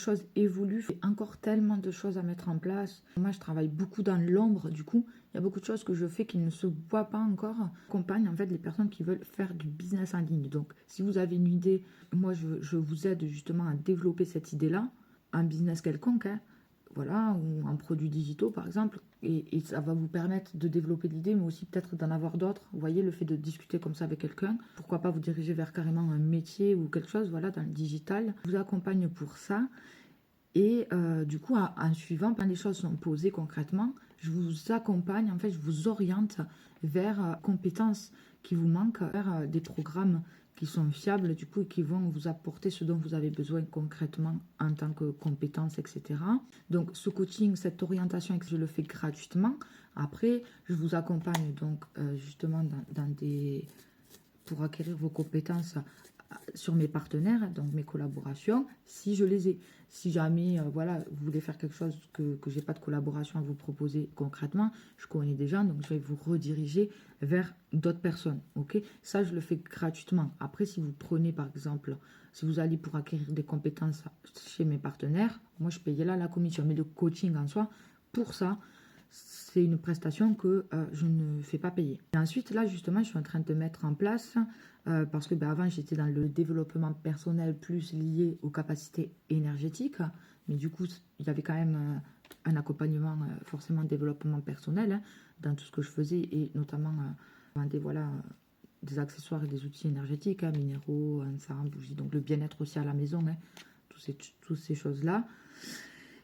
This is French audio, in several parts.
choses évoluent, il y a encore tellement de choses à mettre en place. Moi, je travaille beaucoup dans l'ombre, du coup, il y a beaucoup de choses que je fais qui ne se voient pas encore. J'accompagne en fait les personnes qui veulent faire du business en ligne. Donc, si vous avez une idée, moi, je vous aide justement à développer cette idée-là, un business quelconque, hein, voilà, ou en produits digitaux par exemple, et ça va vous permettre de développer l'idée, mais aussi peut-être d'en avoir d'autres. Vous voyez, le fait de discuter comme ça avec quelqu'un, pourquoi pas vous diriger vers carrément un métier ou quelque chose, voilà, dans le digital. Je vous accompagne pour ça, et du coup, en suivant, quand les choses sont posées concrètement, je vous accompagne, en fait, je vous oriente vers compétences qui vous manquent, vers des programmes qui sont fiables, du coup, et qui vont vous apporter ce dont vous avez besoin concrètement en tant que compétences, etc. Donc, ce coaching, cette orientation, je le fais gratuitement. Après, je vous accompagne donc justement dans des pour acquérir vos compétences sur mes partenaires, donc mes collaborations, si je les ai. Si jamais, voilà, vous voulez faire quelque chose que j'ai pas de collaboration à vous proposer concrètement, je connais des gens, donc je vais vous rediriger vers d'autres personnes, ok? Ça, je le fais gratuitement. Après, si vous prenez, par exemple, si vous allez pour acquérir des compétences chez mes partenaires, moi, je payais là la commission. Mais le coaching en soi, pour ça, c'est une prestation que je ne fais pas payer. Et ensuite, là, justement, je suis en train de mettre en place, parce que avant, j'étais dans le développement personnel plus lié aux capacités énergétiques, mais du coup, il y avait quand même un accompagnement, forcément, développement personnel, hein, dans tout ce que je faisais, et notamment voilà, des accessoires et des outils énergétiques, hein, minéraux, encens, bougies, donc le bien-être aussi à la maison, hein, toutes ces choses-là.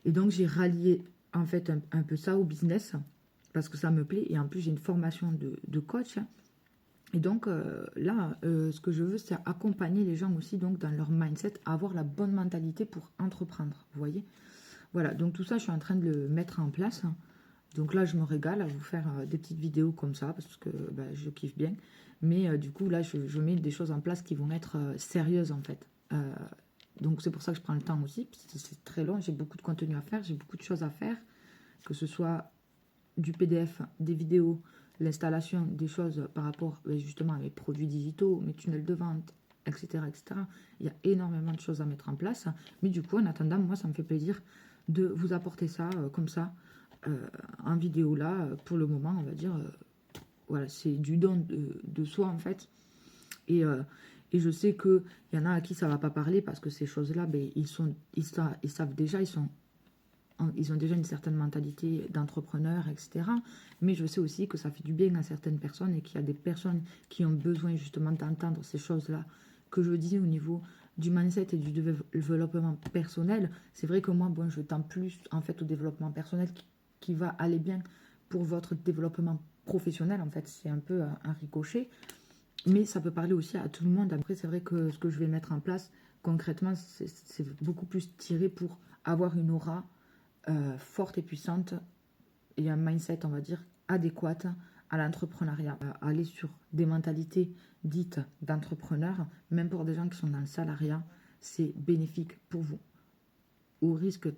Et donc, j'ai rallié en fait un peu ça au business parce que ça me plaît, et en plus j'ai une formation de coach, et donc là ce que je veux, c'est accompagner les gens aussi donc dans leur mindset, avoir la bonne mentalité pour entreprendre, vous voyez. Voilà, donc tout ça je suis en train de le mettre en place. Donc là je me régale à vous faire des petites vidéos comme ça parce que je kiffe bien, mais du coup là je mets des choses en place qui vont être sérieuses en fait. Donc c'est pour ça que je prends le temps aussi, c'est très long, j'ai beaucoup de contenu à faire, j'ai beaucoup de choses à faire, que ce soit du PDF, des vidéos, l'installation des choses par rapport justement à mes produits digitaux, mes tunnels de vente, etc., etc. Il y a énormément de choses à mettre en place. Mais du coup, en attendant, moi, ça me fait plaisir de vous apporter ça comme ça, en vidéo là, pour le moment, on va dire. Voilà, c'est du don de soi en fait. Et je sais qu'il y en a à qui ça ne va pas parler parce que ces choses-là, ils savent déjà, ils ont déjà une certaine mentalité d'entrepreneur, etc. Mais je sais aussi que ça fait du bien à certaines personnes et qu'il y a des personnes qui ont besoin justement d'entendre ces choses-là que je dis au niveau du mindset et du développement personnel. C'est vrai que moi, je tends plus en fait au développement personnel qui va aller bien pour votre développement professionnel. En fait, c'est un peu un ricochet. Mais ça peut parler aussi à tout le monde. Après, c'est vrai que ce que je vais mettre en place, concrètement, c'est beaucoup plus tiré pour avoir une aura forte et puissante et un mindset, on va dire, adéquat à l'entrepreneuriat. Aller sur des mentalités dites d'entrepreneurs, même pour des gens qui sont dans le salariat, c'est bénéfique pour vous. Au risque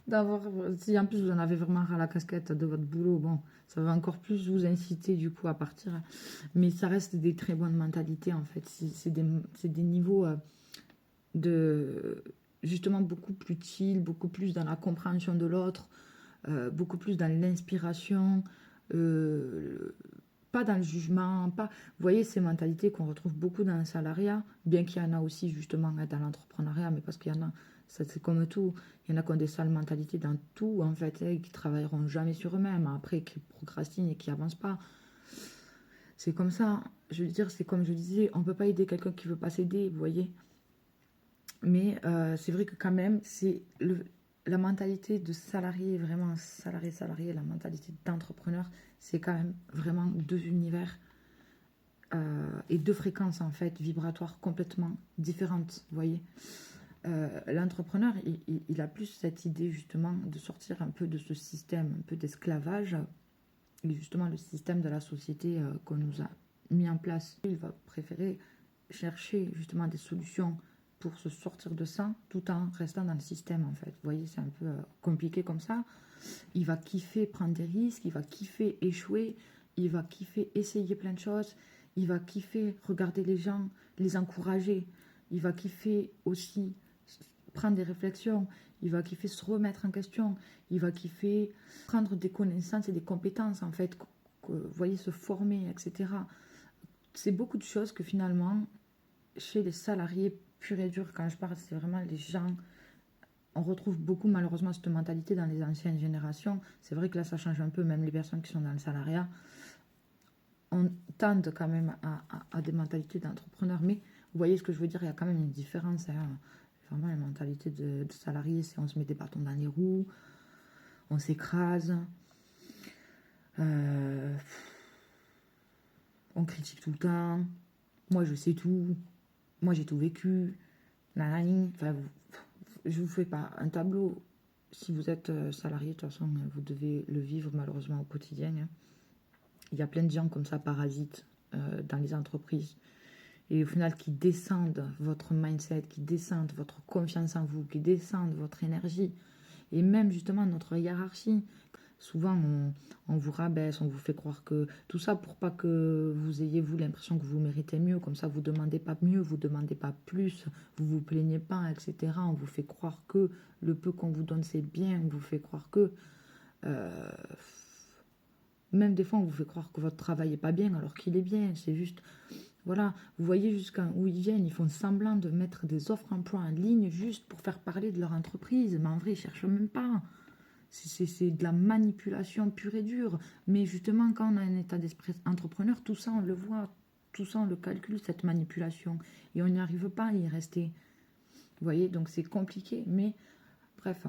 d'avoir, si en plus vous en avez vraiment ras la casquette de votre boulot, bon, ça va encore plus vous inciter du coup à partir. Mais ça reste des très bonnes mentalités en fait. C'est des niveaux de justement beaucoup plus chill, beaucoup plus dans la compréhension de l'autre, beaucoup plus dans l'inspiration, pas dans le jugement, pas. Vous voyez ces mentalités qu'on retrouve beaucoup dans le salariat, bien qu'il y en a aussi justement dans l'entrepreneuriat, mais parce qu'il y en a, c'est comme tout, il y en a qui ont des sales mentalités dans tout en fait, et qui travailleront jamais sur eux-mêmes, après qui procrastinent et qui avancent pas. C'est comme ça, je veux dire, c'est comme je disais, on peut pas aider quelqu'un qui veut pas s'aider, vous voyez. Mais c'est vrai que quand même, la mentalité de salarié, vraiment salarié, la mentalité d'entrepreneur, c'est quand même vraiment deux univers et deux fréquences en fait vibratoires complètement différentes, vous voyez. L'entrepreneur, il a plus cette idée justement de sortir un peu de ce système, un peu d'esclavage, et justement le système de la société qu'on nous a mis en place. Il va préférer chercher justement des solutions pour se sortir de ça, tout en restant dans le système en fait. Vous voyez, c'est un peu compliqué comme ça. Il va kiffer prendre des risques, il va kiffer échouer, il va kiffer essayer plein de choses, il va kiffer regarder les gens, les encourager, il va kiffer aussi prendre des réflexions, il va kiffer se remettre en question, il va kiffer prendre des connaissances et des compétences, en fait, vous voyez, se former, etc. C'est beaucoup de choses que finalement, chez les salariés purs et durs, quand je parle, c'est vraiment les gens. On retrouve beaucoup malheureusement cette mentalité dans les anciennes générations. C'est vrai que là, ça change un peu, même les personnes qui sont dans le salariat. On tend quand même à des mentalités d'entrepreneurs, mais vous voyez ce que je veux dire, il y a quand même une différence. Hein. Vraiment, la mentalité de salarié, c'est on se met des bâtons dans les roues, on s'écrase, on critique tout le temps, moi je sais tout, moi j'ai tout vécu, nanani. Enfin, je vous fais pas un tableau. Si vous êtes salarié, de toute façon, vous devez le vivre malheureusement au quotidien. Hein. Il y a plein de gens comme ça parasites dans les entreprises. Et au final, qui descendent votre mindset, qui descendent votre confiance en vous, qui descendent votre énergie. Et même justement notre hiérarchie. Souvent, on vous rabaisse, on vous fait croire que tout ça pour pas que vous ayez, vous, l'impression que vous méritez mieux. Comme ça, vous ne demandez pas mieux, vous ne demandez pas plus, vous vous plaignez pas, etc. On vous fait croire que le peu qu'on vous donne, c'est bien. On vous fait croire que... même des fois, on vous fait croire que votre travail n'est pas bien alors qu'il est bien. C'est juste... Voilà, vous voyez jusqu'à où ils viennent. Ils font semblant de mettre des offres d'emploi en ligne juste pour faire parler de leur entreprise. Mais en vrai, ils ne cherchent même pas. C'est de la manipulation pure et dure. Mais justement, quand on a un état d'esprit entrepreneur, tout ça, on le voit. Tout ça, on le calcule, cette manipulation. Et on n'y arrive pas à y rester. Vous voyez, donc c'est compliqué. Mais bref,